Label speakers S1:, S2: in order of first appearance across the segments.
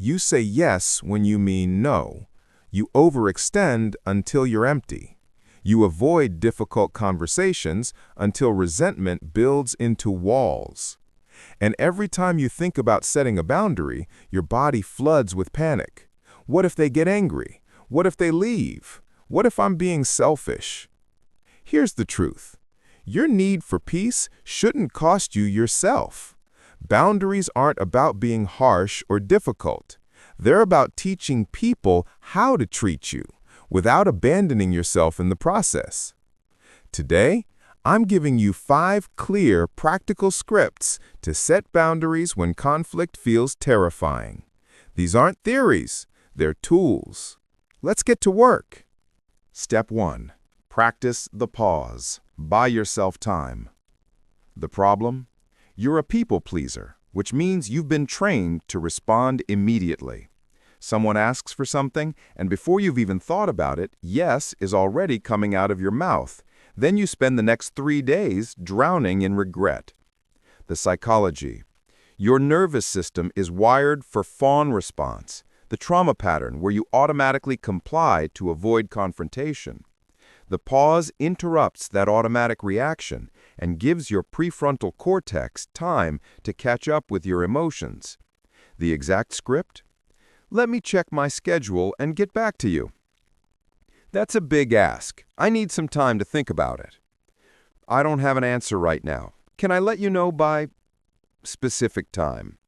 S1: You say yes when you mean no. You overextend until you're empty. You avoid difficult conversations until resentment builds into walls. And every time you think about setting a boundary, your body floods with panic. What if they get angry? What if they leave? What if I'm being selfish? Here's the truth. Your need for peace shouldn't cost you yourself. Boundaries aren't about being harsh or difficult. They're about teaching people how to treat you without abandoning yourself in the process. Today, I'm giving you 5 clear, practical scripts to set boundaries when conflict feels terrifying. These aren't theories, they're tools. Let's get to work. Step 1. Practice the pause. Buy yourself time. The problem? You're a people pleaser, which means you've been trained to respond immediately. Someone asks for something, and before you've even thought about it, yes is already coming out of your mouth. Then you spend the next 3 days drowning in regret. The psychology. Your nervous system is wired for fawn response, the trauma pattern where you automatically comply to avoid confrontation. The pause interrupts that automatic reaction and gives your prefrontal cortex time to catch up with your emotions. The exact script? Let me check my schedule and get back to you. That's a big ask. I need some time to think about it. I don't have an answer right now. Can I let you know by specific time?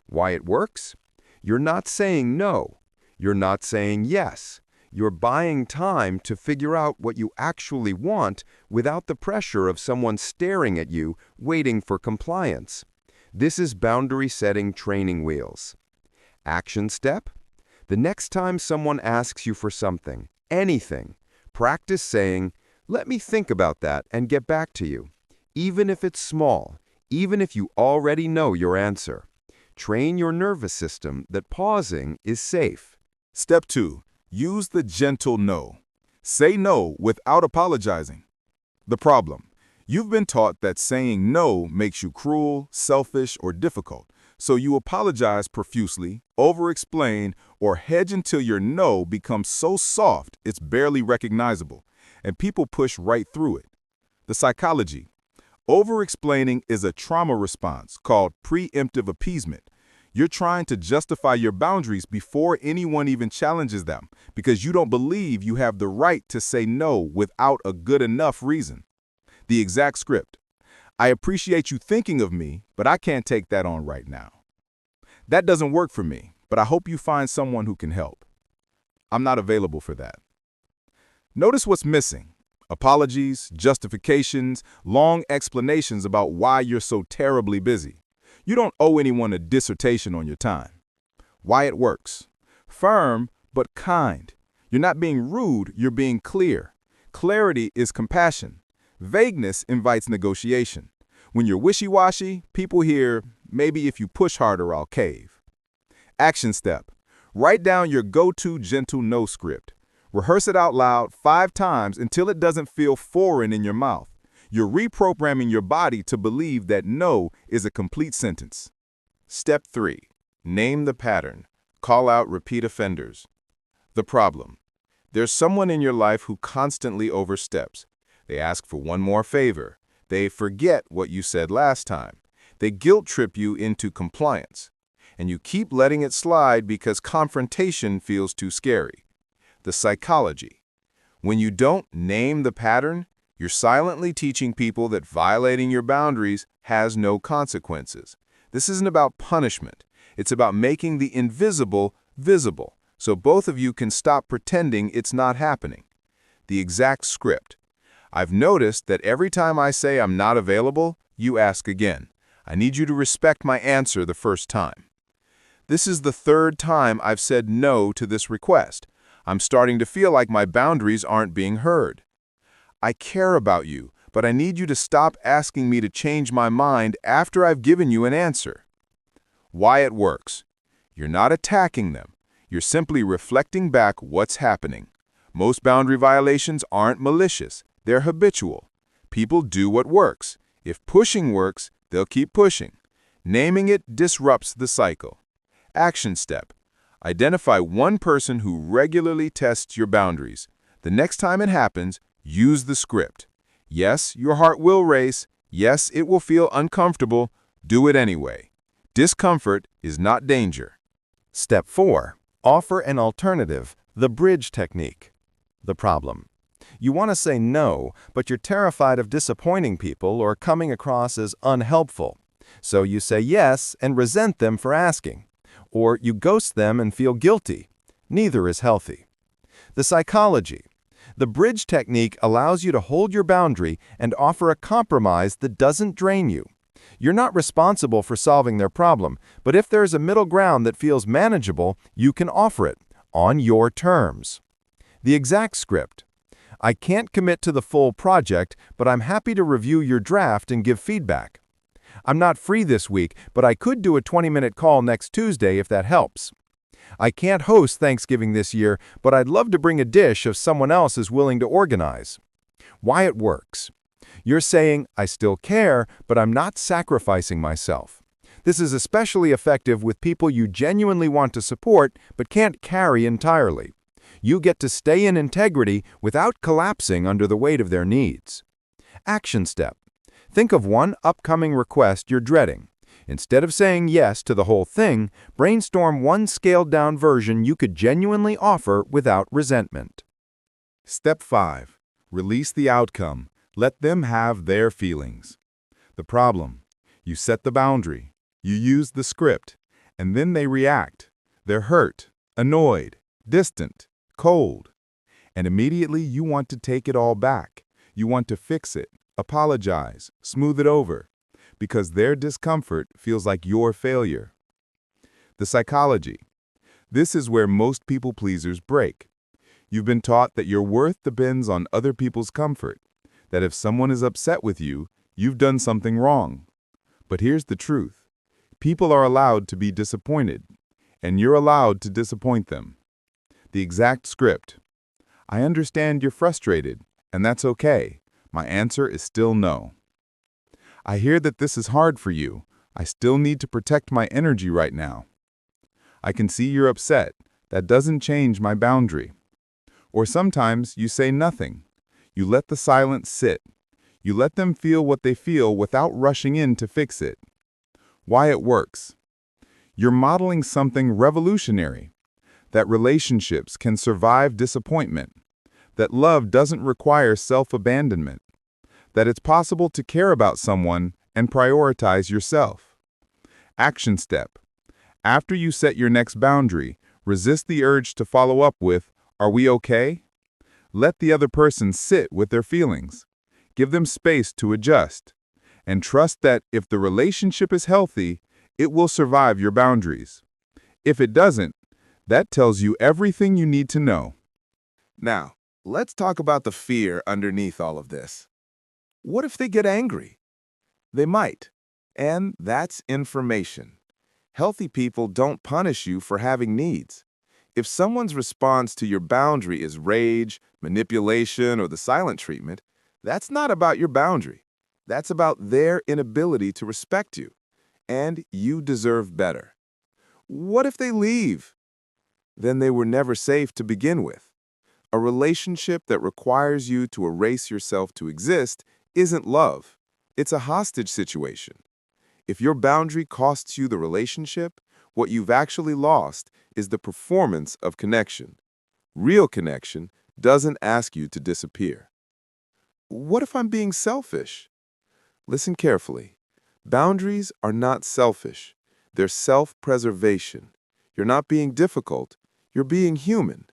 S1: Why it works? You're not saying no. You're not saying yes. You're buying time to figure out what you actually want without the pressure of someone staring at you, waiting for compliance. This is boundary setting training wheels. Action step? The next time someone asks you for something, anything, practice saying, "Let me think about that and get back to you," even if it's small, even if you already know your answer. Train your nervous system that pausing is safe.
S2: Step 2. Use the gentle no. Say no without apologizing. The problem: you've been taught that saying no makes you cruel, selfish, or difficult, so you apologize profusely, over-explain, or hedge until your no becomes so soft it's barely recognizable, and people push right through it. The psychology. Over-explaining is a trauma response called preemptive appeasement. You're trying to justify your boundaries before anyone even challenges them because you don't believe you have the right to say no without a good enough reason. The exact script: I appreciate you thinking of me, but I can't take that on right now. That doesn't work for me, but I hope you find someone who can help. I'm not available for that. Notice what's missing: apologies, justifications, long explanations about why you're so terribly busy. You don't owe anyone a dissertation on your time. Why it works: firm but kind. You're not being rude, you're being clear. Clarity is compassion. Vagueness invites negotiation. When you're wishy-washy, people hear, "Maybe if you push harder, I'll cave." Action step: write down your go-to gentle no script. Rehearse it out loud 5 times until it doesn't feel foreign in your mouth. You're reprogramming your body to believe that no is a complete sentence. Step 3. Name the pattern. Call out repeat offenders. The problem: there's someone in your life who constantly oversteps. They ask for one more favor. They forget what you said last time. They guilt trip you into compliance. And you keep letting it slide because confrontation feels too scary. The psychology. When you don't name the pattern, you're silently teaching people that violating your boundaries has no consequences. This isn't about punishment. It's about making the invisible visible, so both of you can stop pretending it's not happening. The exact script: I've noticed that every time I say I'm not available, you ask again. I need you to respect my answer the first time. This is the 3rd time I've said no to this request. I'm starting to feel like my boundaries aren't being heard. I care about you, but I need you to stop asking me to change my mind after I've given you an answer. Why it works: you're not attacking them. You're simply reflecting back what's happening. Most boundary violations aren't malicious. They're habitual. People do what works. If pushing works, they'll keep pushing. Naming it disrupts the cycle. Action step. Identify one person who regularly tests your boundaries. The next time it happens, use the script. Yes, your heart will race. Yes, it will feel uncomfortable. Do it anyway. Discomfort is not danger.
S3: Step 4. Offer an alternative, the bridge technique. The problem. You want to say no, but you're terrified of disappointing people or coming across as unhelpful. So you say yes and resent them for asking. Or you ghost them and feel guilty. Neither is healthy. The psychology. The bridge technique allows you to hold your boundary and offer a compromise that doesn't drain you. You're not responsible for solving their problem, but if there's a middle ground that feels manageable, you can offer it, on your terms. The exact script. I can't commit to the full project, but I'm happy to review your draft and give feedback. I'm not free this week, but I could do a 20-minute call next Tuesday if that helps. I can't host Thanksgiving this year, but I'd love to bring a dish if someone else is willing to organize. Why it works. You're saying, I still care, but I'm not sacrificing myself. This is especially effective with people you genuinely want to support but can't carry entirely. You get to stay in integrity without collapsing under the weight of their needs. Action step. Think of one upcoming request you're dreading. Instead of saying yes to the whole thing, brainstorm one scaled-down version you could genuinely offer without resentment.
S2: Step 5. Release the outcome. Let them have their feelings. The problem. You set the boundary. You use the script. And then they react. They're hurt, annoyed, distant, cold. And immediately you want to take it all back. You want to fix it, apologize, smooth it over. Because their discomfort feels like your failure. The psychology. This is where most people-pleasers break. You've been taught that your worth depends on other people's comfort, that if someone is upset with you, you've done something wrong. But here's the truth. People are allowed to be disappointed, and you're allowed to disappoint them. The exact script. I understand you're frustrated, and that's okay. My answer is still no. I hear that this is hard for you. I still need to protect my energy right now. I can see you're upset. That doesn't change my boundary. Or sometimes you say nothing. You let the silence sit. You let them feel what they feel without rushing in to fix it. Why it works. You're modeling something revolutionary. That relationships can survive disappointment. That love doesn't require self-abandonment. That it's possible to care about someone and prioritize yourself. Action step. After you set your next boundary, resist the urge to follow up with, "Are we okay?" Let the other person sit with their feelings. Give them space to adjust. And trust that if the relationship is healthy, it will survive your boundaries. If it doesn't, that tells you everything you need to know. Now, let's talk about the fear underneath all of this. What if they get angry? They might. And that's information. Healthy people don't punish you for having needs. If someone's response to your boundary is rage, manipulation, or the silent treatment, that's not about your boundary. That's about their inability to respect you. And you deserve better. What if they leave? Then they were never safe to begin with. A relationship that requires you to erase yourself to exist isn't love. It's a hostage situation. If your boundary costs you the relationship, what you've actually lost is the performance of connection. Real connection doesn't ask you to disappear. What if I'm being selfish? Listen carefully. Boundaries are not selfish. They're self-preservation. You're not being difficult. You're being human.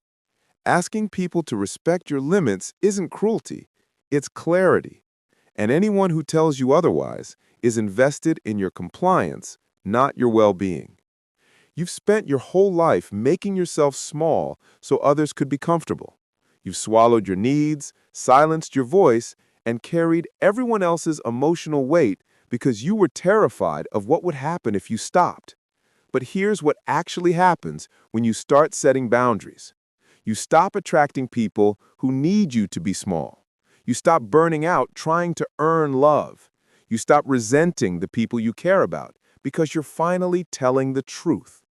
S2: Asking people to respect your limits isn't cruelty. It's clarity. And anyone who tells you otherwise is invested in your compliance, not your well-being. You've spent your whole life making yourself small so others could be comfortable. You've swallowed your needs, silenced your voice, and carried everyone else's emotional weight because you were terrified of what would happen if you stopped. But here's what actually happens when you start setting boundaries. You stop attracting people who need you to be small. You stop burning out trying to earn love. You stop resenting the people you care about because you're finally telling the truth.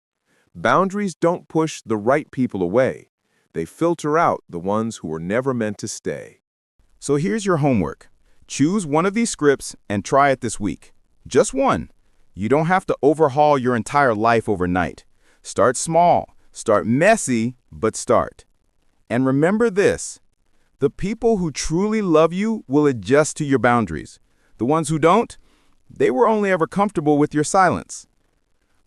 S1: Boundaries don't push the right people away. They filter out the ones who were never meant to stay.
S2: So here's your homework. Choose one of these scripts and try it this week. Just one. You don't have to overhaul your entire life overnight. Start small. Start messy, but start. And remember this. The people who truly love you will adjust to your boundaries. The ones who don't, they were only ever comfortable with your silence.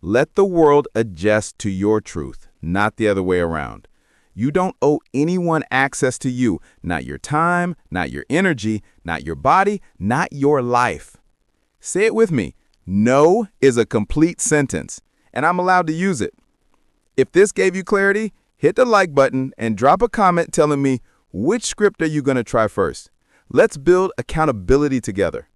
S2: Let the world adjust to your truth, not the other way around. You don't owe anyone access to you, not your time, not your energy, not your body, not your life. Say it with me. No is a complete sentence, and I'm allowed to use it. If this gave you clarity, hit the like button and drop a comment telling me which script are you going to try first. Let's build accountability together.